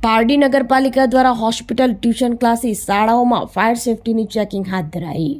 પારડી નગરપાલિકા દ્વારા hospital, tuition classes, શાળાઓમાં ફાયર સેફટીની ચેકિંગ હાથ ધરાઈ।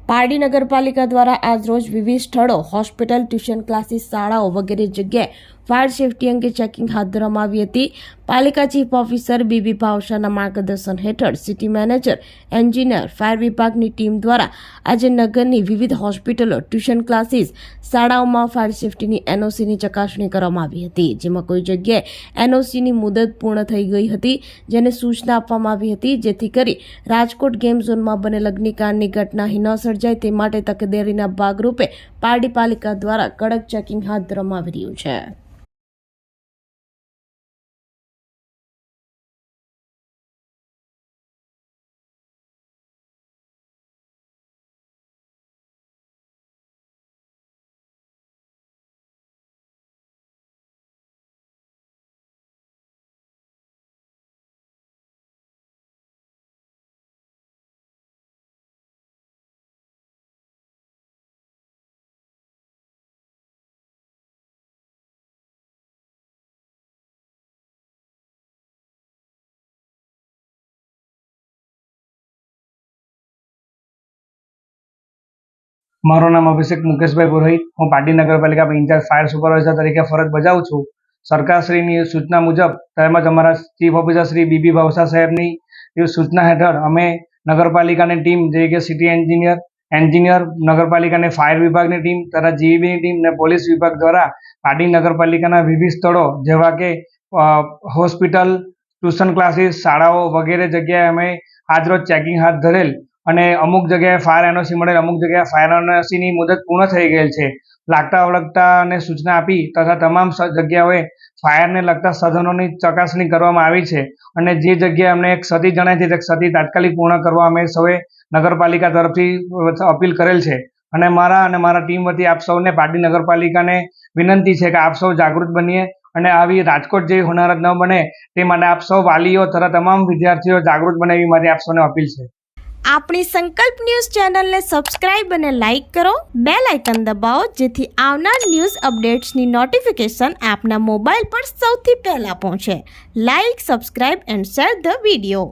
પારડી નગરપાલિકા દ્વારા આજરોજ વિવિધ સ્થળો, હોસ્પિટલ, ટ્યુશન ક્લાસીસ, શાળાઓ વગેરે જગ્યાએ ફાયર સેફટી અંગે ચેકિંગ હાથ ધરવામાં આવી હતી। પાલિકા ચીફ ઓફિસર બીબી ભાવસાના માર્ગદર્શન હેઠળ સિટી મેનેજર, એન્જિનિયર, ફાયર વિભાગની ટીમ દ્વારા આજે નગરની વિવિધ હોસ્પિટલો, ટ્યુશન ક્લાસીસ, શાળાઓમાં ફાયર સેફટીની એનઓસીની ચકાસણી કરવામાં આવી હતી, જેમાં કોઈ જગ્યાએ એનઓસીની મુદત પૂર્ણ થઈ ગઈ હતી, જેને સૂચના આપવામાં આવી હતી, જેથી કરી રાજકોટ ગેમ ઝોનમાં બનેલ અગ્નિકાંડની ઘટના ન સર્જાય તે માટે તકેદારીના ભાગરૂપે પારડી પાલિકા દ્વારા કડક ચેકિંગ હાથ ધરવામાં આવી રહ્યું છે। મારું નામ અભિષેક મુકેશભાઈ પુરોહિત। હું પારડી નગરપાલિકા ઇન્ચાર્જ ફાયર સુપરવાઇઝર તરીકે ફરજ બજાવું છું। સરકારશ્રીની સૂચના મુજબ તેમજ અમારા ચીફ ઓફિસર શ્રી બીબી ભાવસા સાહેબની સૂચના હેઠળ અમે નગરપાલિકાની ટીમ જે કે સિટી એન્જિનિયર, નગરપાલિકાની ફાયર વિભાગની ટીમ તથા જીઈબીની ટીમ અને પોલીસ વિભાગ દ્વારા પારડી નગરપાલિકાના વિવિધ સ્થળો જેવા કે હોસ્પિટલ, ટ્યુશન ક્લાસીસ, શાળાઓ વગેરે જગ્યાએ અમે આજરોજ ચેકિંગ હાથ ધરેલ અને અમુક જગ્યાએ ફાયર એનઓસી મળેલ, અમુક જગ્યાએ ફાયર એનઓસીની મુદત પૂર્ણ થઈ ગયેલ છે। લાગતા વળગતાને સૂચના આપી તથા તમામ જગ્યાઓએ ફાયરને લગતા સાધનોની ચકાસણી કરવામાં આવી છે અને જે જગ્યાએ અમને એક ક્ષતિ જણાય છે તે ક્ષતિ તાત્કાલિક પૂર્ણ કરવા અમે સૌએ નગરપાલિકા તરફથી અપીલ કરેલ છે અને મારા ટીમ વતી આપ સૌને પારડી નગરપાલિકાને વિનંતી છે કે આપ સૌ જાગૃત બનીએ અને આવી રાજકોટ જેવી હોનારત ન બને તે માટે આપ સૌ વાલીઓ તથા તમામ વિદ્યાર્થીઓ જાગૃત બને એવી મારી આપ સૌને અપીલ છે। આપણી સંકલ્પ ન્યૂઝ ચેનલને સબસ્ક્રાઇબ અને લાઇક કરો, બેલ આઇકન દબાવો, જેથી આવનાર ન્યૂઝ અપડેટ્સની નોટિફિકેશન આપના મોબાઈલ પર સૌથી પહેલા પહોંચે। Like, subscribe and share the video.